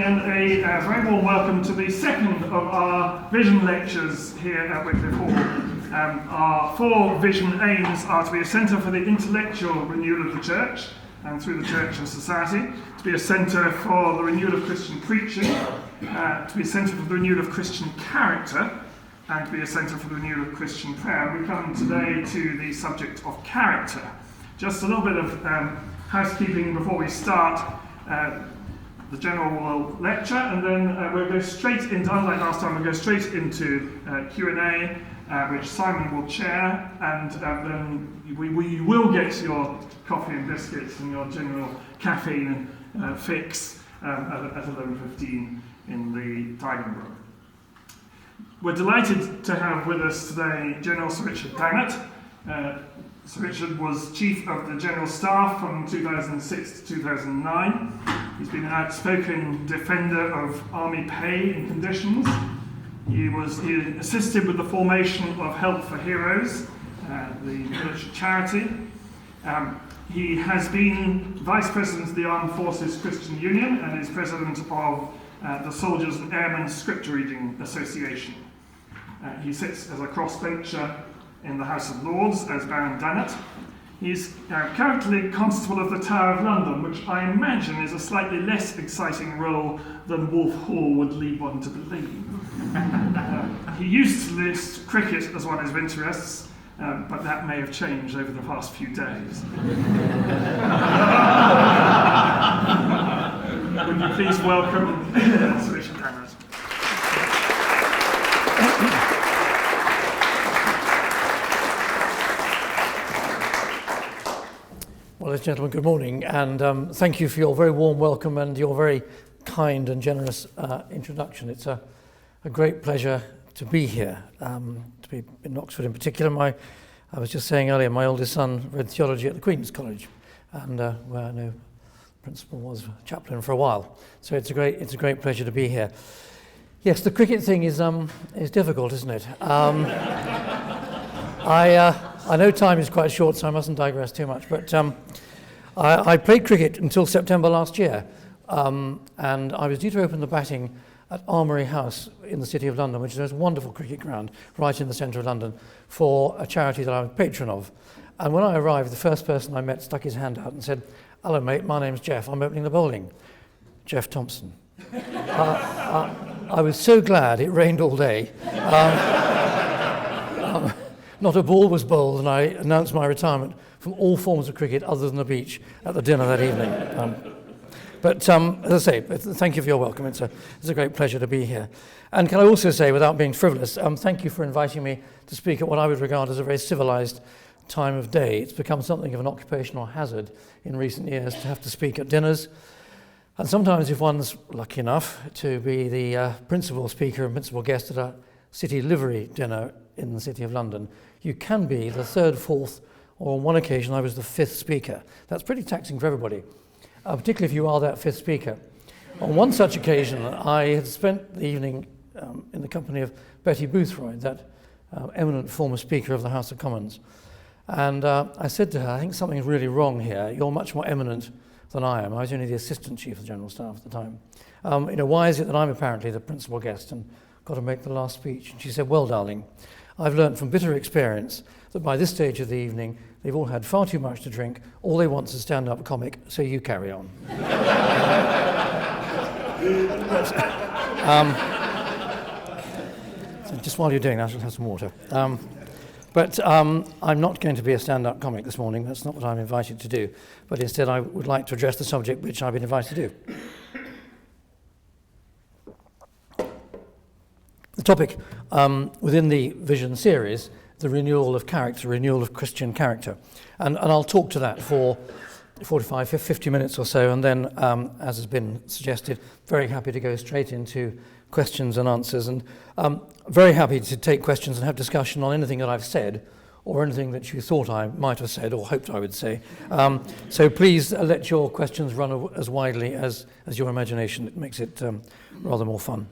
and a very warm welcome to the second of our vision lectures here at Wycliffe Hall. Our four vision aims are to be a centre for the intellectual renewal of the church and through the church and society, to be a centre for the renewal of Christian preaching, to be a centre for the renewal of Christian character, and to be a centre for the renewal of Christian prayer. We come today to the subject of character. Just a little bit of housekeeping before we start the general lecture, and then we'll go straight into, unlike last time, we'll go straight into Q&A, which Simon will chair, and then we will get your coffee and biscuits and your general caffeine fix at 11:15 in the dining room. We're delighted to have with us today General Sir Richard Dannatt. Sir Richard was Chief of the General Staff from 2006 to 2009. He's been an outspoken defender of army pay and conditions. He assisted with the formation of Help for Heroes, the military charity. He has been Vice President of the Armed Forces Christian Union and is President of the Soldiers and Airmen Scripture Reading Association. He sits as a crossbencher in the House of Lords as Baron Dannatt. He's currently Constable of the Tower of London, which I imagine is a slightly less exciting role than Wolf Hall would lead one to believe. He used to list cricket as one of his interests, but that may have changed over the past few days. Would you please welcome Sir Richard Dannatt? Well, ladies and gentlemen, good morning, and thank you for your very warm welcome and your very kind and generous introduction. It's a great pleasure to be here, to be in Oxford in particular. I was just saying earlier, my oldest son read theology at the Queen's College, and where I know principal was chaplain for a while. So it's a great pleasure to be here. Yes, the cricket thing is difficult, isn't it? I know time is quite short, so I mustn't digress too much, but I played cricket until September last year, and I was due to open the batting at Armoury House in the City of London, which is a wonderful cricket ground right in the centre of London, for a charity that I'm a patron of. And when I arrived, the first person I met stuck his hand out and said, "Hello mate, my name's Jeff, I'm opening the bowling." Jeff Thompson. I was so glad it rained all day. Not a ball was bowled, and I announced my retirement from all forms of cricket other than the beach at the dinner that evening. But as I say, thank you for your welcome. It's a great pleasure to be here. And can I also say, without being frivolous, thank you for inviting me to speak at what I would regard as a very civilised time of day. It's become something of an occupational hazard in recent years to have to speak at dinners. And sometimes if one's lucky enough to be the principal speaker and principal guest at a city livery dinner in the City of London, you can be the third, fourth, or on one occasion I was the fifth speaker. That's pretty taxing for everybody, particularly if you are that fifth speaker. On one such occasion, I had spent the evening in the company of Betty Boothroyd, that eminent former Speaker of the House of Commons. And I said to her, "I think something's really wrong here. You're much more eminent than I am." I was only the Assistant Chief of the General Staff at the time. Why is it that I'm apparently the principal guest and got to make the last speech? And she said, "Well, darling, I've learnt from bitter experience that by this stage of the evening, they've all had far too much to drink. All they want is a stand-up comic, so you carry on." So just while you're doing that, I'll have some water. But I'm not going to be a stand-up comic this morning. That's not what I'm invited to do. But instead, I would like to address the subject which I've been invited to do. The topic within the Vision series, the renewal of character, renewal of Christian character. And I'll talk to that for 45, 50 minutes or so, and then, as has been suggested, very happy to go straight into questions and answers, and very happy to take questions and have discussion on anything that I've said, or anything that you thought I might have said or hoped I would say. So please let your questions run as widely as your imagination. It makes it rather more fun.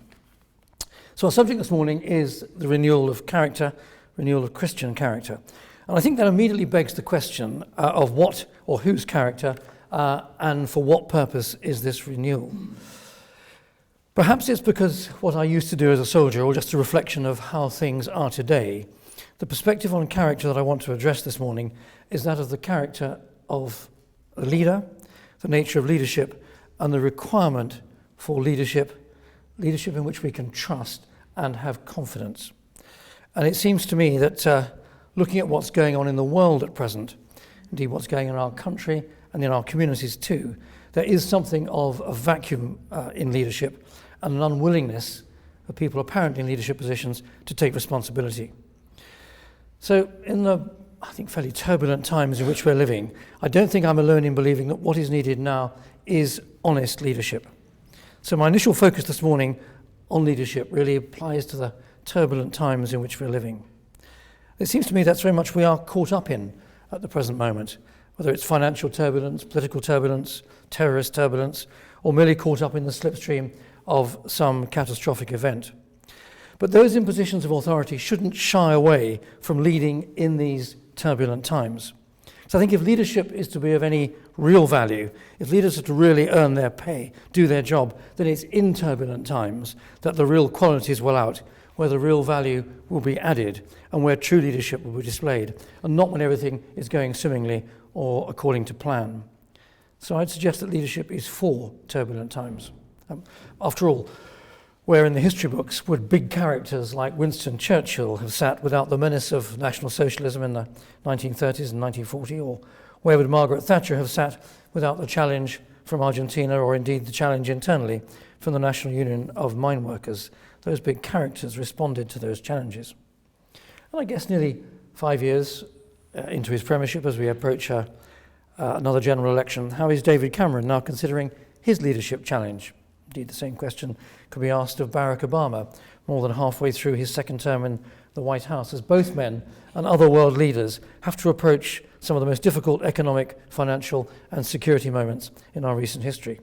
So our subject this morning is the renewal of character, renewal of Christian character. And I think that immediately begs the question of what or whose character and for what purpose is this renewal? Perhaps it's because what I used to do as a soldier, or just a reflection of how things are today, the perspective on character that I want to address this morning is that of the character of a leader, the nature of leadership, and the requirement for leadership in which we can trust and have confidence. And it seems to me that looking at what's going on in the world at present, indeed what's going on in our country and in our communities too, there is something of a vacuum in leadership and an unwillingness of people apparently in leadership positions to take responsibility. So in the, I think, fairly turbulent times in which we're living, I don't think I'm alone in believing that what is needed now is honest leadership. So my initial focus this morning on leadership really applies to the turbulent times in which we're living. It seems to me that's very much we are caught up in at the present moment, whether it's financial turbulence, political turbulence, terrorist turbulence, or merely caught up in the slipstream of some catastrophic event. But those in positions of authority shouldn't shy away from leading in these turbulent times. So I think if leadership is to be of any real value, if leaders are to really earn their pay, do their job, then it's in turbulent times that the real qualities will out, where the real value will be added, and where true leadership will be displayed, and not when everything is going swimmingly or according to plan. So I'd suggest that leadership is for turbulent times. After all, where in the history books would big characters like Winston Churchill have sat without the menace of National Socialism in the 1930s and 1940, or where would Margaret Thatcher have sat without the challenge from Argentina, or indeed the challenge internally from the National Union of Mine Workers? Those big characters responded to those challenges. And I guess nearly 5 years into his premiership, as we approach another general election, how is David Cameron now considering his leadership challenge? Indeed, the same question could be asked of Barack Obama, more than halfway through his second term in the White House, as both men and other world leaders have to approach some of the most difficult economic, financial, and security moments in our recent history.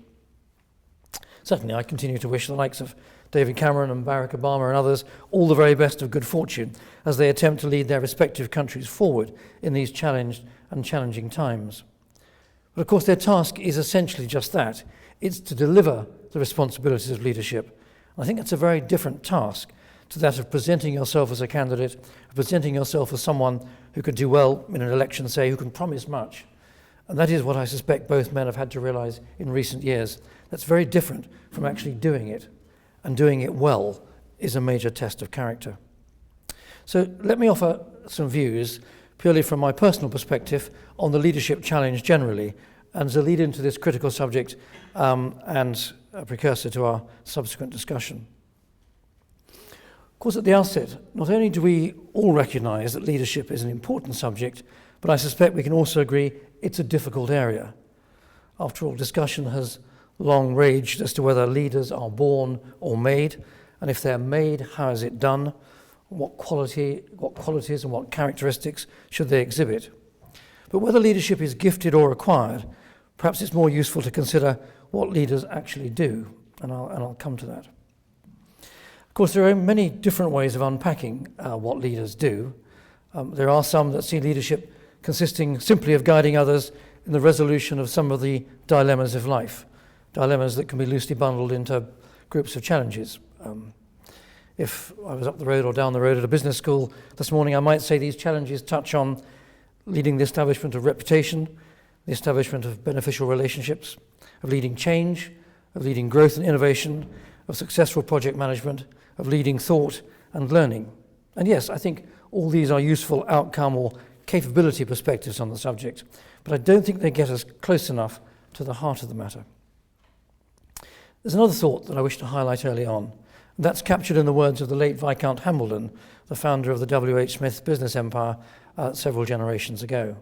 Certainly, I continue to wish the likes of David Cameron and Barack Obama and others all the very best of good fortune as they attempt to lead their respective countries forward in these challenged and challenging times. But of course, their task is essentially just that. It's to deliver the responsibilities of leadership. And I think it's a very different task to that of presenting yourself as a candidate, of presenting yourself as someone who can do well in an election, say, who can promise much. And that is what I suspect both men have had to realize in recent years. That's very different from actually doing it. And doing it well is a major test of character. So let me offer some views, purely from my personal perspective, on the leadership challenge generally, and as a lead into this critical subject and a precursor to our subsequent discussion. Of course, at the outset, not only do we all recognise that leadership is an important subject, but I suspect we can also agree it's a difficult area. After all, discussion has long raged as to whether leaders are born or made, and if they're made, how is it done? What qualities and what characteristics should they exhibit? But whether leadership is gifted or acquired, perhaps it's more useful to consider what leaders actually do, and I'll come to that. Of course, there are many different ways of unpacking what leaders do. There are some that see leadership consisting simply of guiding others in the resolution of some of the dilemmas of life, dilemmas that can be loosely bundled into groups of challenges. If I was up the road or down the road at a business school this morning, I might say these challenges touch on leading the establishment of reputation, the establishment of beneficial relationships, of leading change, of leading growth and innovation, of successful project management, of leading thought and learning. And yes, I think all these are useful outcome or capability perspectives on the subject, but I don't think they get us close enough to the heart of the matter. There's another thought that I wish to highlight early on, and that's captured in the words of the late Viscount Hambledon, the founder of the W.H. Smith business empire several generations ago.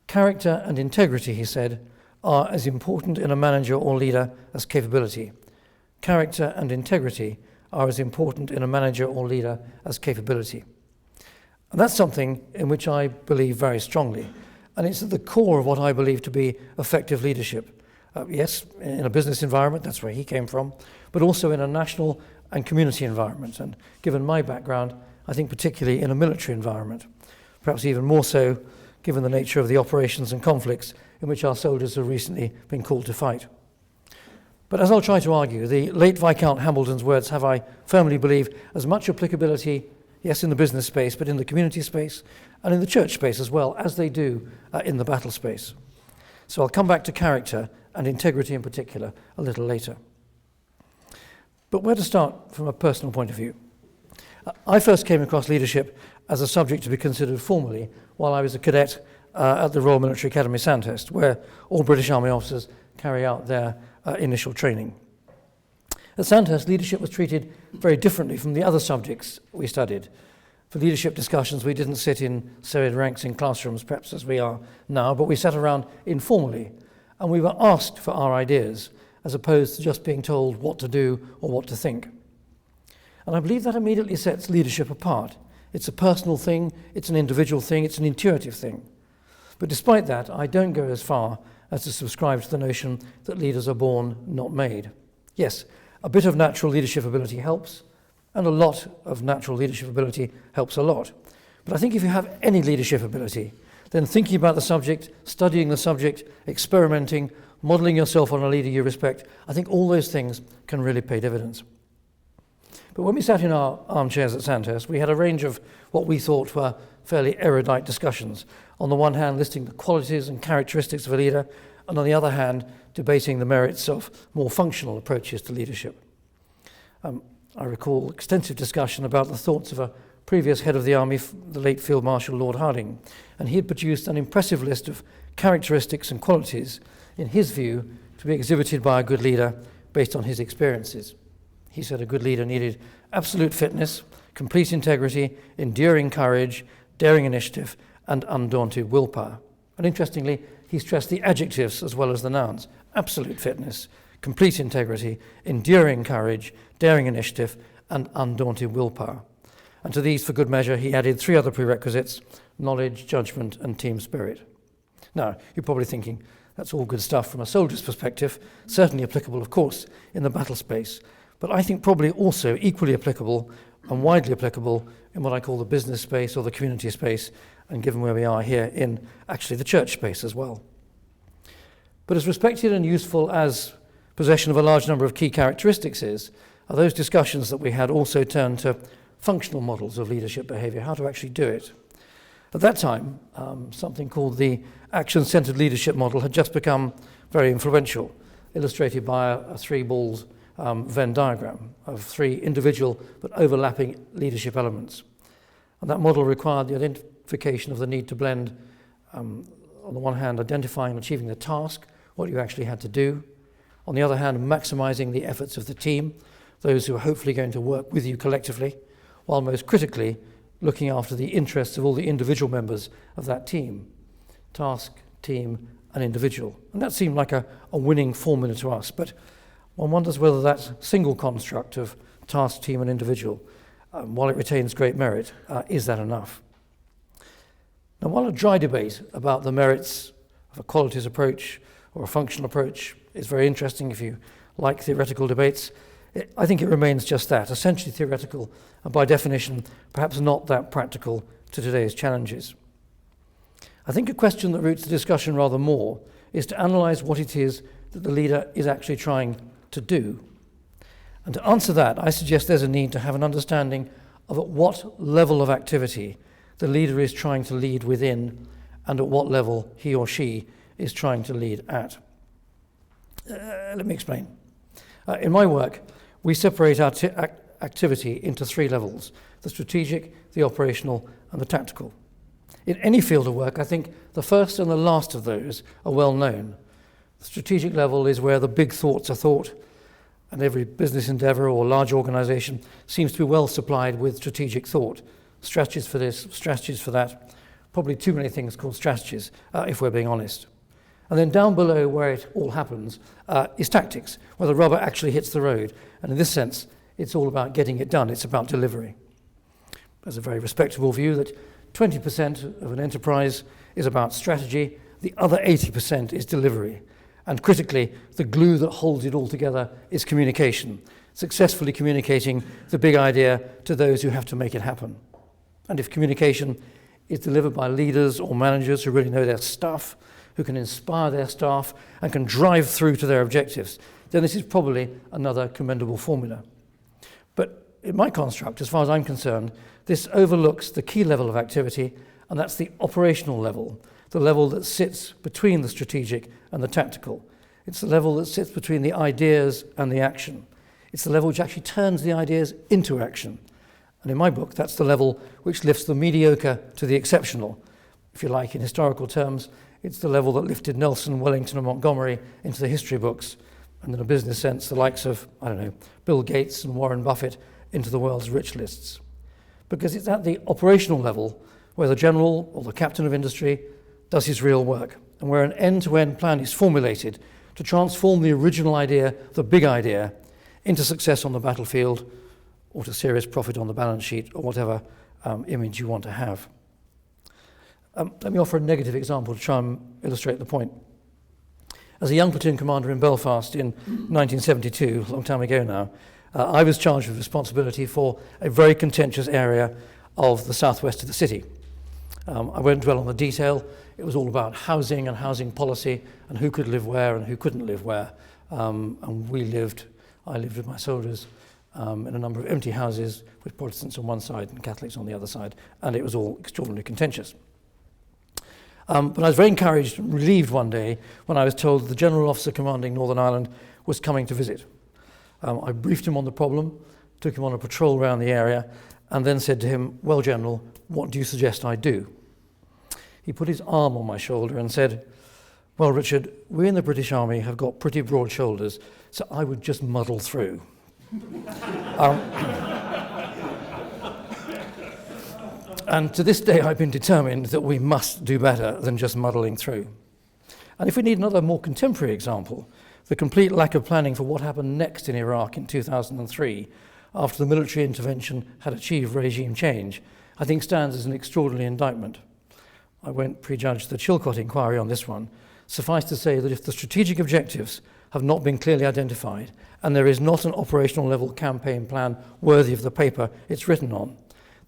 Character and integrity, he said, are as important in a manager or leader as capability. Character and integrity are as important in a manager or leader as capability. And that's something in which I believe very strongly, and it's at the core of what I believe to be effective leadership. Yes, in a business environment, that's where he came from, but also in a national and community environment, and given my background, I think particularly in a military environment, perhaps even more so given the nature of the operations and conflicts in which our soldiers have recently been called to fight. But as I'll try to argue, the late Viscount Hambledon's words have, I firmly believe, as much applicability, yes, in the business space, but in the community space and in the church space as well, as they do in the battle space. So I'll come back to character and integrity in particular a little later. But where to start from a personal point of view? I first came across leadership as a subject to be considered formally while I was a cadet at the Royal Military Academy Sandhurst, where all British Army officers carry out their initial training. At Sandhurst, leadership was treated very differently from the other subjects we studied. For leadership discussions, we didn't sit in serried ranks in classrooms, perhaps as we are now, but we sat around informally, and we were asked for our ideas, as opposed to just being told what to do or what to think. And I believe that immediately sets leadership apart. It's a personal thing, it's an individual thing, it's an intuitive thing. But despite that, I don't go as far as to subscribe to the notion that leaders are born, not made. Yes, a bit of natural leadership ability helps, and a lot of natural leadership ability helps a lot. But I think if you have any leadership ability, then thinking about the subject, studying the subject, experimenting, modelling yourself on a leader you respect, I think all those things can really pay dividends. But when we sat in our armchairs at Sandhurst, we had a range of what we thought were fairly erudite discussions. On the one hand, listing the qualities and characteristics of a leader, and on the other hand, debating the merits of more functional approaches to leadership. I recall extensive discussion about the thoughts of a previous head of the army, the late Field Marshal Lord Hardinge, and he had produced an impressive list of characteristics and qualities, in his view, to be exhibited by a good leader based on his experiences. He said a good leader needed absolute fitness, complete integrity, enduring courage, daring initiative, and undaunted willpower. And interestingly, he stressed the adjectives as well as the nouns: absolute fitness, complete integrity, enduring courage, daring initiative, and undaunted willpower. And to these, for good measure, he added 3 other prerequisites: knowledge, judgment, and team spirit. Now, you're probably thinking, that's all good stuff from a soldier's perspective, certainly applicable, of course, in the battle space, but I think probably also equally applicable and widely applicable in what I call the business space or the community space, and given where we are here in actually the church space as well. But as respected and useful as possession of a large number of key characteristics is, are those discussions that we had also turned to functional models of leadership behaviour, how to actually do it. At that time, something called the action-centred leadership model had just become very influential, illustrated by a 3-balled Venn diagram of 3 individual but overlapping leadership elements. And that model required the identification of the need to blend, on the one hand, identifying and achieving the task, what you actually had to do. On the other hand, maximising the efforts of the team, those who are hopefully going to work with you collectively, while most critically, looking after the interests of all the individual members of that team. Task, team, and individual. And that seemed like a winning formula to us, but one wonders whether that single construct of task, team, and individual, while it retains great merit, is that enough? Now, while a dry debate about the merits of a qualities approach or a functional approach is very interesting if you like theoretical debates, I think it remains just that, essentially theoretical, and by definition, perhaps not that practical to today's challenges. I think a question that roots the discussion rather more is to analyse what it is that the leader is actually trying to do. And to answer that, I suggest there's a need to have an understanding of at what level of activity the leader is trying to lead within, and at what level he or she is trying to lead at. Let me explain. In my work, we separate our activity into 3 levels: the strategic, the operational, and the tactical. In any field of work, I think the first and the last of those are well known. The strategic level is where the big thoughts are thought, and every business endeavour or large organisation seems to be well supplied with strategic thought. Strategies for this, strategies for that. Probably too many things called strategies, if we're being honest. And then down below where it all happens is tactics, where the rubber actually hits the road. And in this sense, it's all about getting it done. It's about delivery. There's a very respectable view that 20% of an enterprise is about strategy, the other 80% is delivery. And critically, the glue that holds it all together is communication, successfully communicating the big idea to those who have to make it happen. And if communication is delivered by leaders or managers who really know their stuff, who can inspire their staff and can drive through to their objectives, then this is probably another commendable formula. But in my construct, as far as I'm concerned, this overlooks the key level of activity, and that's the operational level, the level that sits between the strategic and the tactical. It's the level that sits between the ideas and the action. It's the level which actually turns the ideas into action. And in my book, that's the level which lifts the mediocre to the exceptional. If you like, in historical terms, it's the level that lifted Nelson, Wellington, and Montgomery into the history books, and in a business sense, the likes of, Bill Gates and Warren Buffett into the world's rich lists. Because it's at the operational level where the general or the captain of industry does his real work, and where an end-to-end plan is formulated to transform the original idea, the big idea, into success on the battlefield or to serious profit on the balance sheet or whatever image you want to have. Let me offer a negative example to try and illustrate the point. As a young platoon commander in Belfast in 1972, a long time ago now, I was charged with responsibility for a very contentious area of the southwest of the city. I won't dwell on the detail. It was all about housing and housing policy and who could live where and who couldn't live where. And I lived with my soldiers in a number of empty houses with Protestants on one side and Catholics on the other side, and it was all extraordinarily contentious. But I was very encouraged and relieved one day when I was told that the General Officer commanding Northern Ireland was coming to visit. I briefed him on the problem, took him on a patrol around the area, and then said to him, "Well, General, what do you suggest I do?" He put his arm on my shoulder and said, "Well, Richard, we in the British Army have got pretty broad shoulders, so I would just muddle through." And to this day, I've been determined that we must do better than just muddling through. And if we need another more contemporary example, the complete lack of planning for what happened next in Iraq in 2003, after the military intervention had achieved regime change, I think stands as an extraordinary indictment. I won't prejudge the Chilcot inquiry on this one. Suffice to say that if the strategic objectives have not been clearly identified, and there is not an operational level campaign plan worthy of the paper it's written on,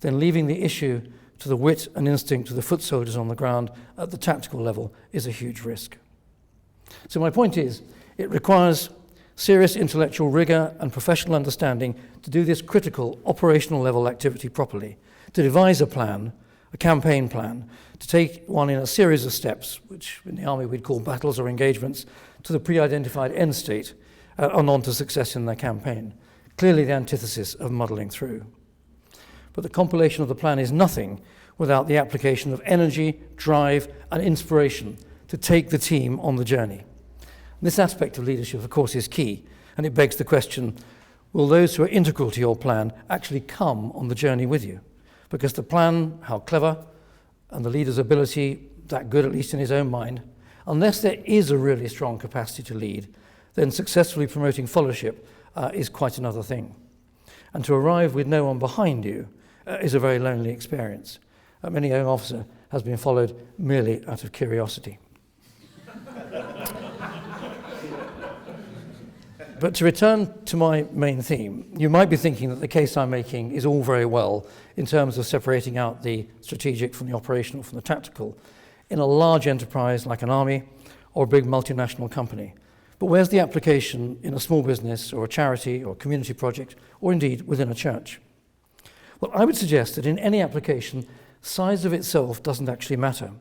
then leaving the issue to the wit and instinct of the foot soldiers on the ground at the tactical level is a huge risk. So my point is, it requires serious intellectual rigor and professional understanding to do this critical operational level activity properly, to devise a plan, a campaign plan, to take one in a series of steps, which in the army we'd call battles or engagements, to the pre-identified end state, and on to success in their campaign. Clearly the antithesis of muddling through. But the compilation of the plan is nothing without the application of energy, drive, and inspiration to take the team on the journey. This aspect of leadership, of course, is key, and it begs the question, will those who are integral to your plan actually come on the journey with you? Because the plan, how clever, and the leader's ability, that good at least in his own mind, unless there is a really strong capacity to lead, then successfully promoting followership is quite another thing. And to arrive with no one behind you is a very lonely experience. Many a young officer has been followed merely out of curiosity. But to return to my main theme, you might be thinking that the case I'm making is all very well in terms of separating out the strategic from the operational from the tactical in a large enterprise like an army or a big multinational company. But where's the application in a small business or a charity or a community project or indeed within a church? Well, I would suggest that in any application, size of itself doesn't actually matter.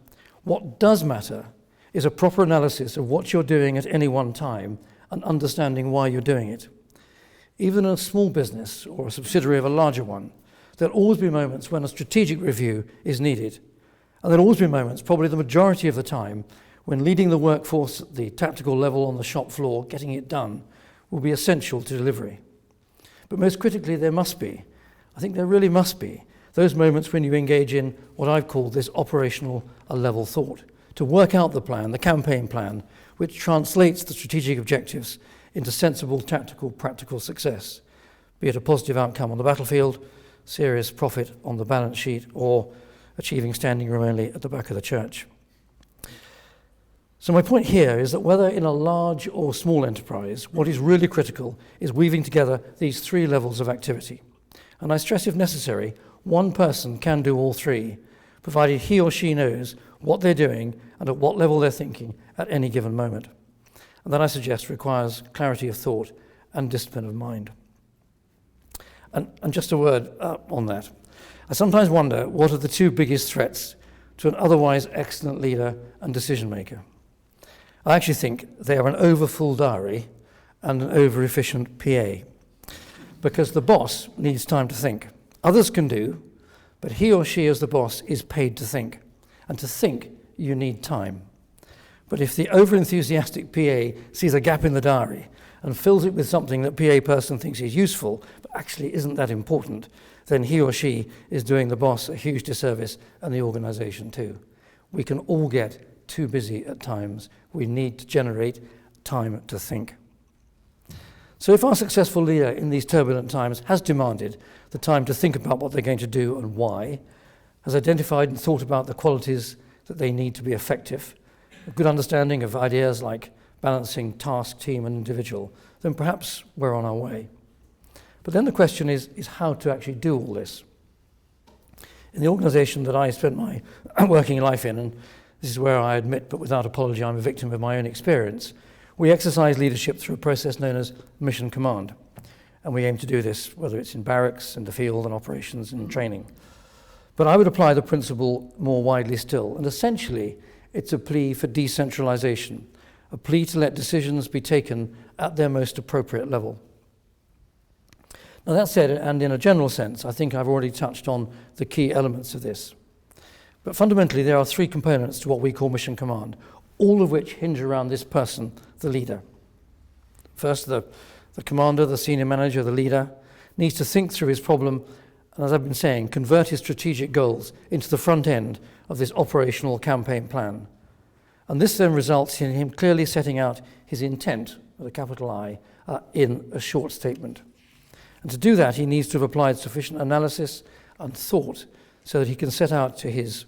What does matter is a proper analysis of what you're doing at any one time and understanding why you're doing it. Even in a small business or a subsidiary of a larger one, there'll always be moments when a strategic review is needed. And there'll always be moments, probably the majority of the time, when leading the workforce at the tactical level on the shop floor, getting it done, will be essential to delivery. But most critically, there must be, I think there really must be, those moments when you engage in what I've called this operational level thought, to work out the plan, the campaign plan, which translates the strategic objectives into sensible, tactical, practical success, be it a positive outcome on the battlefield, serious profit on the balance sheet, or achieving standing room only at the back of the church. So my point here is that whether in a large or small enterprise, what is really critical is weaving together these three levels of activity. And I stress, if necessary, one person can do all three, provided he or she knows what they're doing and at what level they're thinking at any given moment. And that, I suggest, requires clarity of thought and discipline of mind. And just a word on that. I sometimes wonder what are the two biggest threats to an otherwise excellent leader and decision maker. I actually think they are an overfull diary and an over-efficient PA, because the boss needs time to think. Others can do, but he or she as the boss is paid to think. And to think, you need time. But if the over-enthusiastic PA sees a gap in the diary and fills it with something that PA person thinks is useful, but actually isn't that important, then he or she is doing the boss a huge disservice and the organization too. We can all get too busy at times. We need to generate time to think. So if our successful leader in these turbulent times has demanded the time to think about what they're going to do and why, has identified and thought about the qualities that they need to be effective, a good understanding of ideas like balancing task, team, and individual, then perhaps we're on our way. But then the question is how to actually do all this. In the organization that I spent my working life in, and this is where I admit, but without apology, I'm a victim of my own experience, we exercise leadership through a process known as mission command. And we aim to do this, whether it's in barracks, in the field, and operations, and training. But I would apply the principle more widely still, and essentially it's a plea for decentralization, a plea to let decisions be taken at their most appropriate level. Now that said, and in a general sense, I think I've already touched on the key elements of this. But fundamentally, there are three components to what we call mission command, all of which hinge around this person, the leader. First, the commander, the senior manager, the leader, needs to think through his problem and, as I've been saying, convert his strategic goals into the front end of this operational campaign plan. And this then results in him clearly setting out his intent, with a capital I, in a short statement. And to do that, he needs to have applied sufficient analysis and thought so that he can set out to his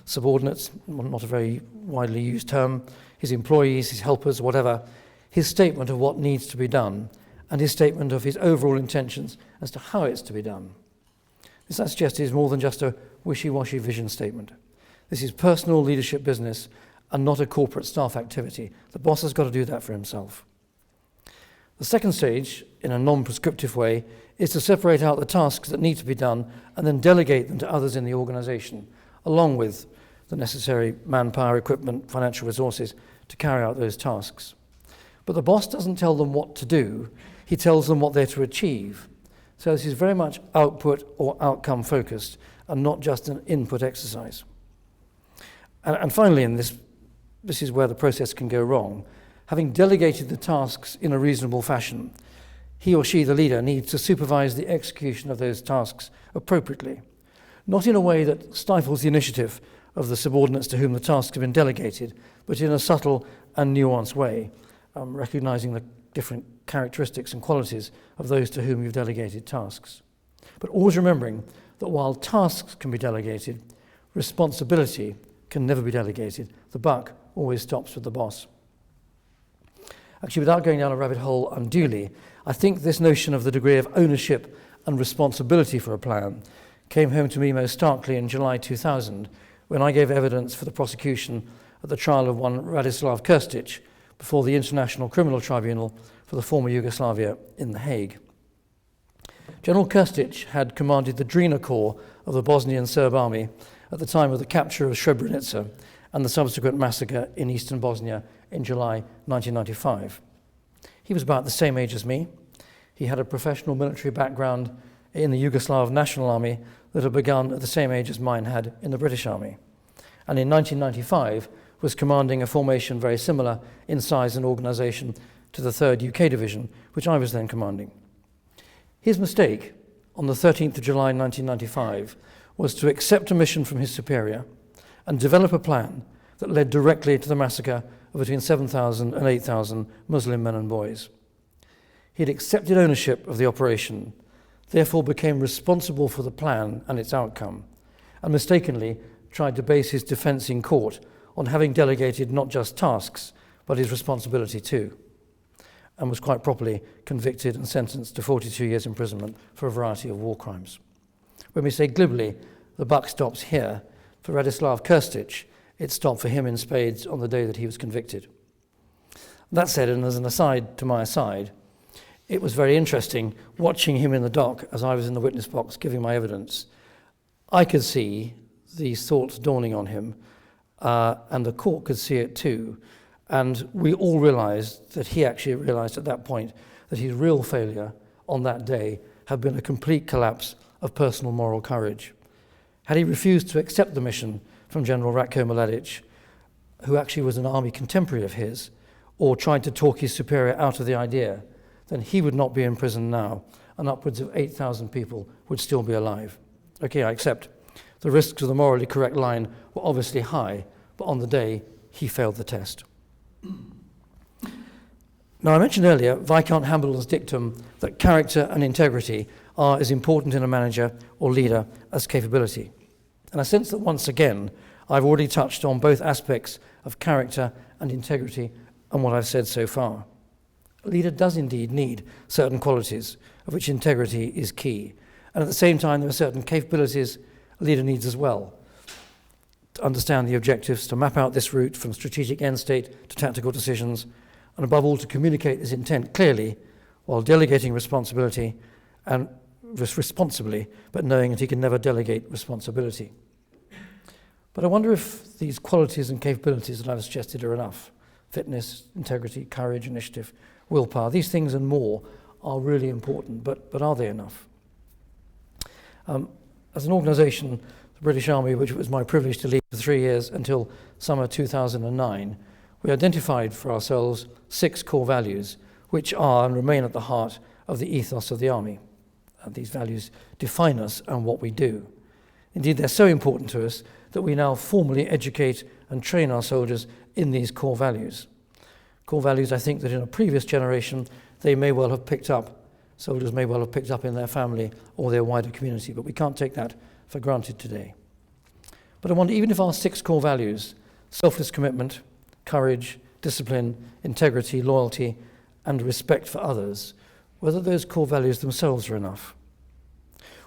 subordinates, not a very widely used term, his employees, his helpers, whatever, his statement of what needs to be done and his statement of his overall intentions as to how it's to be done. This, I suggest, is more than just a wishy-washy vision statement. This is personal leadership business and not a corporate staff activity. The boss has got to do that for himself. The second stage, in a non-prescriptive way, is to separate out the tasks that need to be done and then delegate them to others in the organization, along with the necessary manpower, equipment, financial resources to carry out those tasks. But the boss doesn't tell them what to do, he tells them what they're to achieve. So this is very much output or outcome focused and not just an input exercise. And finally, in this is where the process can go wrong. Having delegated the tasks in a reasonable fashion, he or she, the leader, needs to supervise the execution of those tasks appropriately, not in a way that stifles the initiative of the subordinates to whom the tasks have been delegated, but in a subtle and nuanced way, recognizing the different characteristics and qualities of those to whom you've delegated tasks. But always remembering that while tasks can be delegated, responsibility can never be delegated. The buck always stops with the boss. Actually, without going down a rabbit hole unduly, I think this notion of the degree of ownership and responsibility for a plan came home to me most starkly in July 2000, when I gave evidence for the prosecution at the trial of one Radislav Krstic before the International Criminal Tribunal for the former Yugoslavia in The Hague. General Krstic had commanded the Drina Corps of the Bosnian Serb army at the time of the capture of Srebrenica and the subsequent massacre in eastern Bosnia in July 1995. He was about the same age as me. He had a professional military background in the Yugoslav National Army that had begun at the same age as mine had in the British Army. And in 1995 was commanding a formation very similar in size and organisation to the 3rd UK Division, which I was then commanding. His mistake on the 13th of July 1995 was to accept a mission from his superior and develop a plan that led directly to the massacre of between 7,000 and 8,000 Muslim men and boys. He had accepted ownership of the operation, therefore became responsible for the plan and its outcome, and mistakenly tried to base his defence in court on having delegated not just tasks, but his responsibility too, and was quite properly convicted and sentenced to 42 years imprisonment for a variety of war crimes. When we say glibly, the buck stops here, for Radislav Krstic, it stopped for him in spades on the day that he was convicted. That said, and as an aside to my aside, it was very interesting watching him in the dock as I was in the witness box giving my evidence. I could see these thoughts dawning on him, and the court could see it too. And we all realized that he actually realized at that point that his real failure on that day had been a complete collapse of personal moral courage. Had he refused to accept the mission from General Ratko Mladic, who actually was an army contemporary of his, or tried to talk his superior out of the idea, then he would not be in prison now, and upwards of 8,000 people would still be alive. Okay, I accept. The risks of the morally correct line were obviously high, but on the day, he failed the test. Now, I mentioned earlier Viscount Hambledon's dictum that character and integrity are as important in a manager or leader as capability. And I sense that once again, I've already touched on both aspects of character and integrity and what I've said so far. A leader does indeed need certain qualities, of which integrity is key. And at the same time, there are certain capabilities a leader needs as well. To understand the objectives, to map out this route from strategic end state to tactical decisions, and above all, to communicate this intent clearly while delegating responsibility and responsibly, but knowing that he can never delegate responsibility. But I wonder if these qualities and capabilities that I've suggested are enough. Fitness, integrity, courage, initiative, willpower, these things and more are really important, but are they enough? As an organisation, the British Army, which it was my privilege to lead for 3 years until summer 2009, we identified for ourselves 6 core values, which are and remain at the heart of the ethos of the Army. These values define us and what we do. Indeed, they're so important to us that we now formally educate and train our soldiers in these core values. Core values, I think, that in a previous generation they may well have picked up, soldiers may well have picked up in their family or their wider community, but we can't take that for granted today. But I wonder, even if our 6 core values, selfless commitment, courage, discipline, integrity, loyalty, and respect for others, whether those core values themselves are enough.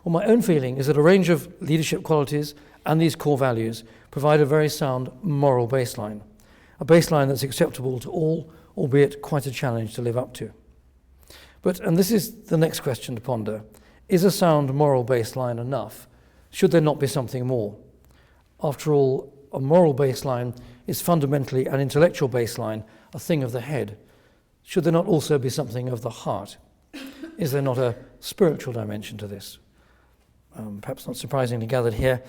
Well, my own feeling is that a range of leadership qualities and these core values provide a very sound moral baseline, a baseline that's acceptable to all, albeit quite a challenge to live up to. But, and this is the next question to ponder, is a sound moral baseline enough? Should there not be something more? After all, a moral baseline is fundamentally an intellectual baseline, a thing of the head. Should there not also be something of the heart? Is there not a spiritual dimension to this? Perhaps not surprisingly gathered here,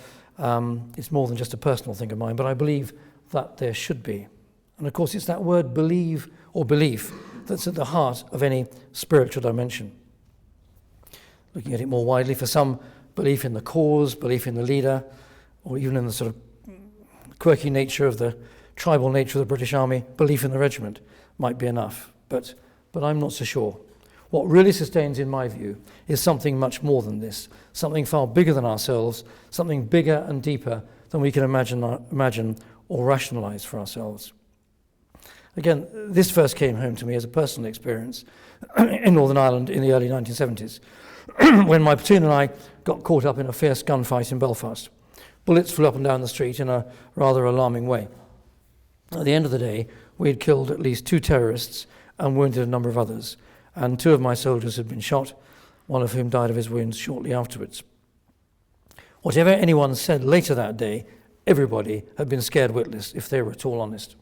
it's more than just a personal thing of mine, but I believe that there should be. And of course, it's that word believe or belief that's at the heart of any spiritual dimension. Looking at it more widely, for some, belief in the cause, belief in the leader, or even in the sort of quirky nature of the tribal nature of the British Army, belief in the regiment might be enough. But I'm not so sure. What really sustains, in my view, is something much more than this, something far bigger than ourselves, something bigger and deeper than we can imagine or rationalize for ourselves. Again, this first came home to me as a personal experience in Northern Ireland in the early 1970s, when my platoon and I got caught up in a fierce gunfight in Belfast. Bullets flew up and down the street in a rather alarming way. At the end of the day, we had killed at least 2 terrorists and wounded a number of others, and 2 of my soldiers had been shot, one of whom died of his wounds shortly afterwards. Whatever anyone said later that day, everybody had been scared witless, if they were at all honest.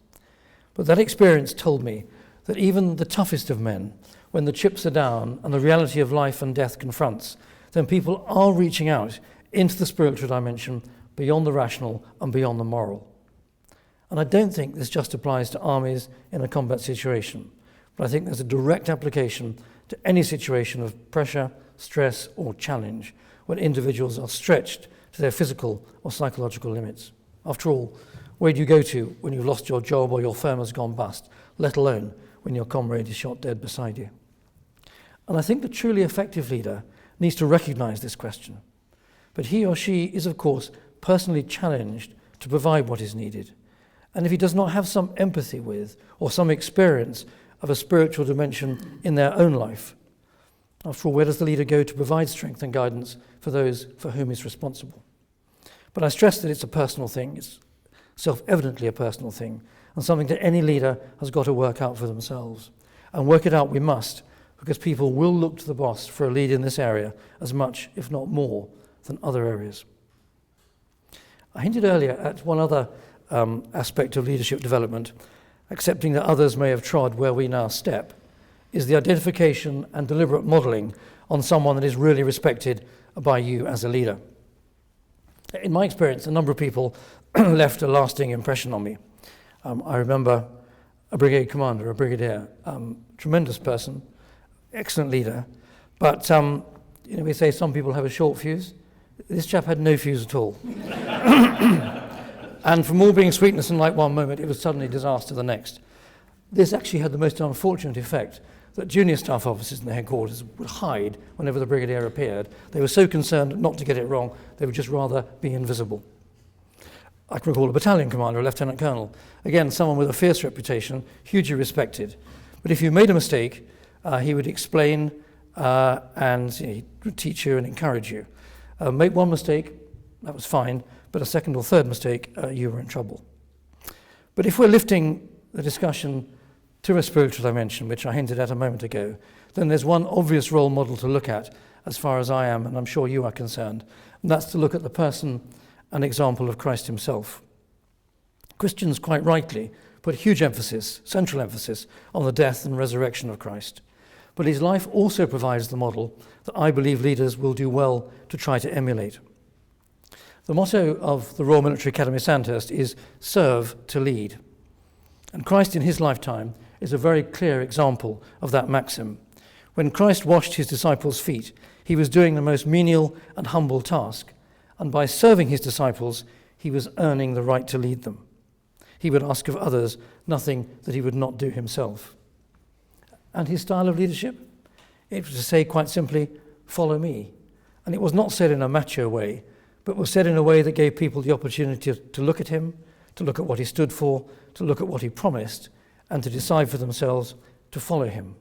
But that experience told me that even the toughest of men, when the chips are down and the reality of life and death confronts, then people are reaching out into the spiritual dimension beyond the rational and beyond the moral. And I don't think this just applies to armies in a combat situation, but I think there's a direct application to any situation of pressure, stress, or challenge when individuals are stretched to their physical or psychological limits. After all, where do you go to when you've lost your job or your firm has gone bust, let alone when your comrade is shot dead beside you? And I think the truly effective leader needs to recognize this question. But he or she is, of course, personally challenged to provide what is needed. And if he does not have some empathy with or some experience of a spiritual dimension in their own life, after all, where does the leader go to provide strength and guidance for those for whom he's responsible? But I stress that it's a personal thing. It's self-evidently a personal thing. and something that any leader has got to work out for themselves. And work it out we must, because people will look to the boss for a lead in this area as much, if not more, than other areas. I hinted earlier at one other aspect of leadership development, accepting that others may have trod where we now step, is the identification and deliberate modelling on someone that is really respected by you as a leader. In my experience, a number of people left a lasting impression on me. I remember a brigade commander, a brigadier, tremendous person, excellent leader, but we say some people have a short fuse. This chap had no fuse at all. And from all being sweetness and light one moment, it was suddenly disaster the next. This actually had the most unfortunate effect that junior staff officers in the headquarters would hide whenever the brigadier appeared. They were so concerned not to get it wrong, they would just rather be invisible. I can recall a battalion commander, a lieutenant colonel, again, someone with a fierce reputation, hugely respected. But if you made a mistake, he would explain and he would teach you and encourage you. Make one mistake, that was fine, but a second or third mistake, you were in trouble. But if we're lifting the discussion to a spiritual dimension, which I hinted at a moment ago, then there's one obvious role model to look at as far as I am, and I'm sure you are concerned, and that's to look at the person and example of Christ himself. Christians quite rightly put huge emphasis, central emphasis, on the death and resurrection of Christ. But his life also provides the model that I believe leaders will do well to try to emulate. The motto of the Royal Military Academy Sandhurst is serve to lead. And Christ in his lifetime is a very clear example of that maxim. When Christ washed his disciples' feet, he was doing the most menial and humble task. And by serving his disciples, he was earning the right to lead them. He would ask of others nothing that he would not do himself. And his style of leadership? It was to say quite simply, follow me. And it was not said in a macho way, but was said in a way that gave people the opportunity to look at him, to look at what he stood for, to look at what he promised, and to decide for themselves to follow him.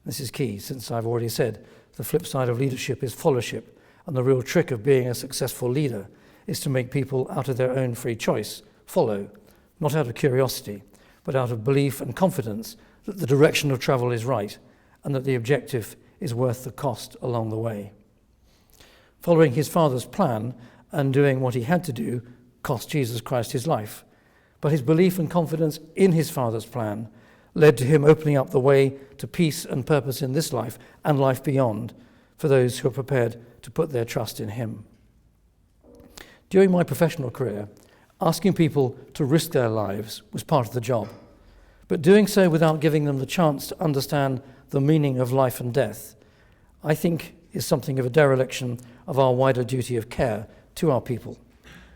This is key, since I've already said the flip side of leadership is followership, and the real trick of being a successful leader is to make people out of their own free choice follow, not out of curiosity, but out of belief and confidence that the direction of travel is right and that the objective is worth the cost along the way. Following his Father's plan and doing what he had to do cost Jesus Christ his life, but his belief and confidence in his Father's plan led to him opening up the way to peace and purpose in this life and life beyond for those who are prepared to put their trust in him. During my professional career, asking people to risk their lives was part of the job, but doing so without giving them the chance to understand the meaning of life and death, I think is something of a dereliction of our wider duty of care to our people.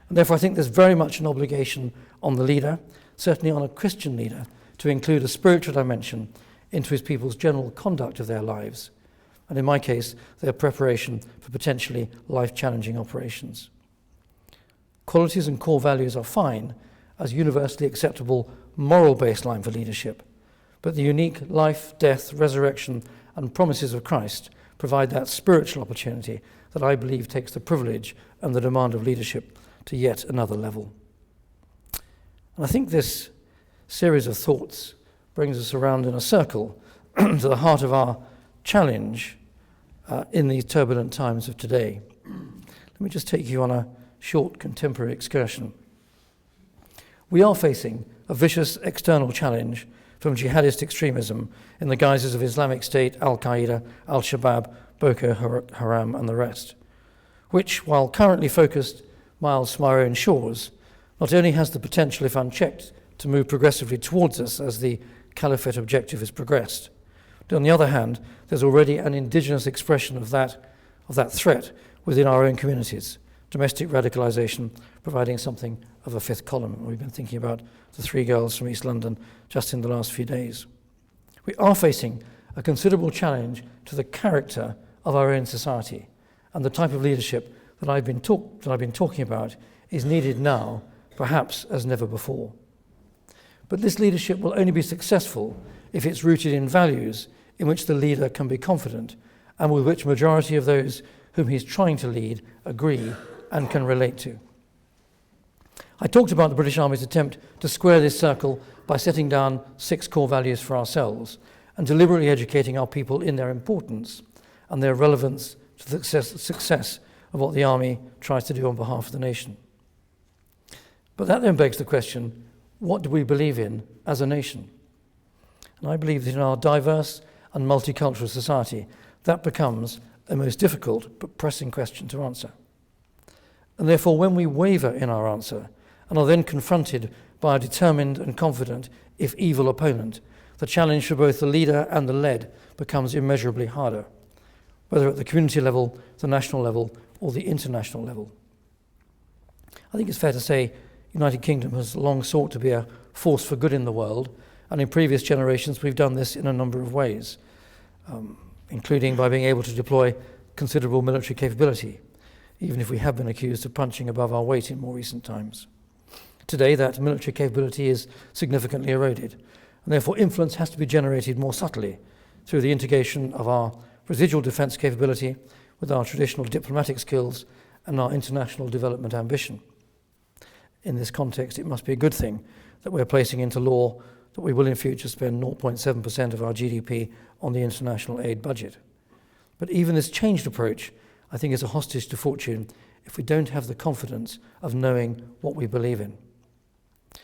And therefore I think there's very much an obligation on the leader, certainly on a Christian leader, to include a spiritual dimension into his people's general conduct of their lives, and in my case, their preparation for potentially life-challenging operations. Qualities and core values are fine as universally acceptable moral baseline for leadership, but the unique life, death, resurrection, and promises of Christ provide that spiritual opportunity that I believe takes the privilege and the demand of leadership to yet another level. And I think this series of thoughts brings us around in a circle to the heart of our challenge in these turbulent times of today. Let me just take you on a short contemporary excursion. We are facing a vicious external challenge from jihadist extremism in the guises of Islamic State, Al-Qaeda, Al-Shabaab, Boko Haram and the rest, which, while currently focused miles from our own shores, not only has the potential, if unchecked, to move progressively towards us as the caliphate objective is progressed, but on the other hand, there's already an indigenous expression of that threat within our own communities, domestic radicalisation providing something of a fifth column. We've been thinking about the 3 girls from East London just in the last few days. We are facing a considerable challenge to the character of our own society, and the type of leadership that I've been talking about is needed now, perhaps as never before. But this leadership will only be successful if it's rooted in values in which the leader can be confident and with which majority of those whom he's trying to lead agree and can relate to. I talked about the British Army's attempt to square this circle by setting down 6 core values for ourselves and deliberately educating our people in their importance and their relevance to the success of what the Army tries to do on behalf of the nation. But that then begs the question, what do we believe in as a nation? And I believe that in our diverse and multicultural society, that becomes a most difficult but pressing question to answer. And therefore, when we waver in our answer and are then confronted by a determined and confident, if evil, opponent, the challenge for both the leader and the led becomes immeasurably harder, whether at the community level, the national level, or the international level. I think it's fair to say the United Kingdom has long sought to be a force for good in the world, and in previous generations we've done this in a number of ways, including by being able to deploy considerable military capability, even if we have been accused of punching above our weight in more recent times. Today, that military capability is significantly eroded, and therefore influence has to be generated more subtly through the integration of our residual defence capability with our traditional diplomatic skills and our international development ambition. In this context, it must be a good thing that we're placing into law that we will in future spend 0.7% of our GDP on the international aid budget. But even this changed approach, I think, is a hostage to fortune if we don't have the confidence of knowing what we believe in.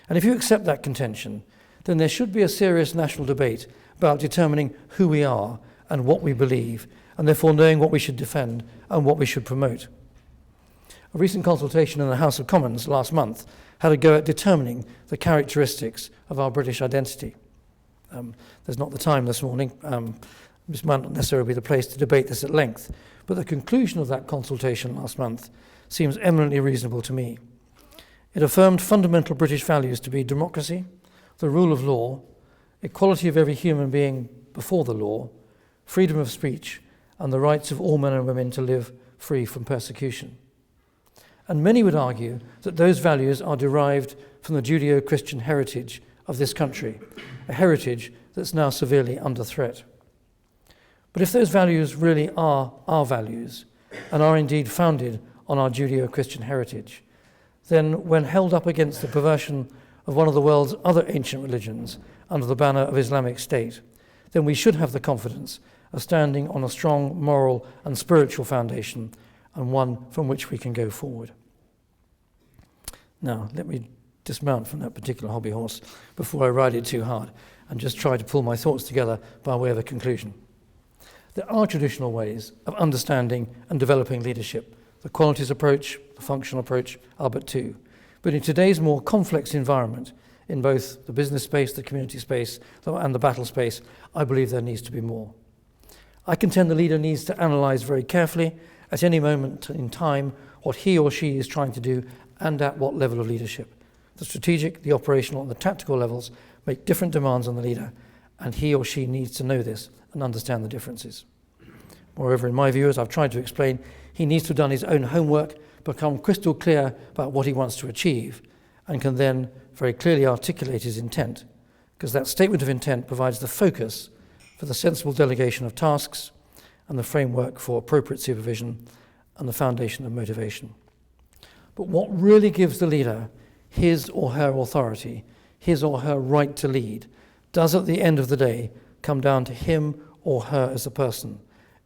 And if you accept that contention, then there should be a serious national debate about determining who we are and what we believe, and therefore knowing what we should defend and what we should promote. A recent consultation in the House of Commons last month had a go at determining the characteristics of our British identity. There's not the time this morning. This might not necessarily be the place to debate this at length, but the conclusion of that consultation last month seems eminently reasonable to me. It affirmed fundamental British values to be democracy, the rule of law, equality of every human being before the law, freedom of speech, and the rights of all men and women to live free from persecution. And many would argue that those values are derived from the Judeo-Christian heritage of this country, a heritage that's now severely under threat. But if those values really are our values, and are indeed founded on our Judeo-Christian heritage, then when held up against the perversion of one of the world's other ancient religions under the banner of Islamic State, then we should have the confidence of standing on a strong moral and spiritual foundation, and one from which we can go forward. Now, let me dismount from that particular hobby horse before I ride it too hard and just try to pull my thoughts together by way of a conclusion. There are traditional ways of understanding and developing leadership. The qualities approach, the functional approach are but two. But in today's more complex environment, in both the business space, the community space, and the battle space, I believe there needs to be more. I contend the leader needs to analyse very carefully at any moment in time what he or she is trying to do and at what level of leadership. The strategic, the operational, and the tactical levels make different demands on the leader, and he or she needs to know this and understand the differences. Moreover, in my view, as I've tried to explain, he needs to have done his own homework, become crystal clear about what he wants to achieve, and can then very clearly articulate his intent, because that statement of intent provides the focus for the sensible delegation of tasks and the framework for appropriate supervision and the foundation of motivation. But what really gives the leader his or her authority, his or her right to lead, does at the end of the day come down to him or her as a person.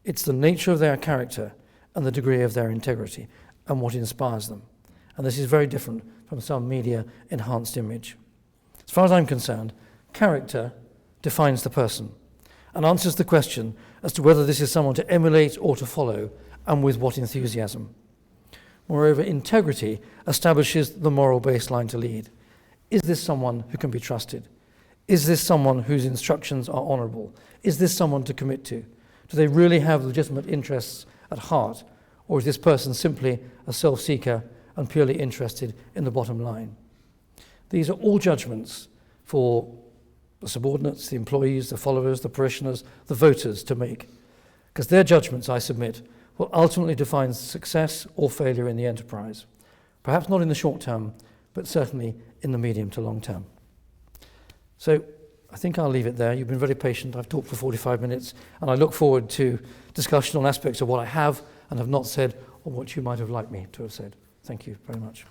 It's the nature of their character and the degree of their integrity and what inspires them. And this is very different from some media-enhanced image. As far as I'm concerned, character defines the person and answers the question as to whether this is someone to emulate or to follow, and with what enthusiasm. Moreover, integrity establishes the moral baseline to lead. Is this someone who can be trusted? Is this someone whose instructions are honourable? Is this someone to commit to? Do they really have legitimate interests at heart? Or is this person simply a self-seeker and purely interested in the bottom line? These are all judgments for the subordinates, the employees, the followers, the parishioners, the voters to make. Because their judgments, I submit, will ultimately define success or failure in the enterprise. Perhaps not in the short term, but certainly in the medium to long term. So I think I'll leave it there. You've been very patient. I've talked for 45 minutes, and I look forward to discussion on aspects of what I have and have not said, or what you might have liked me to have said. Thank you very much.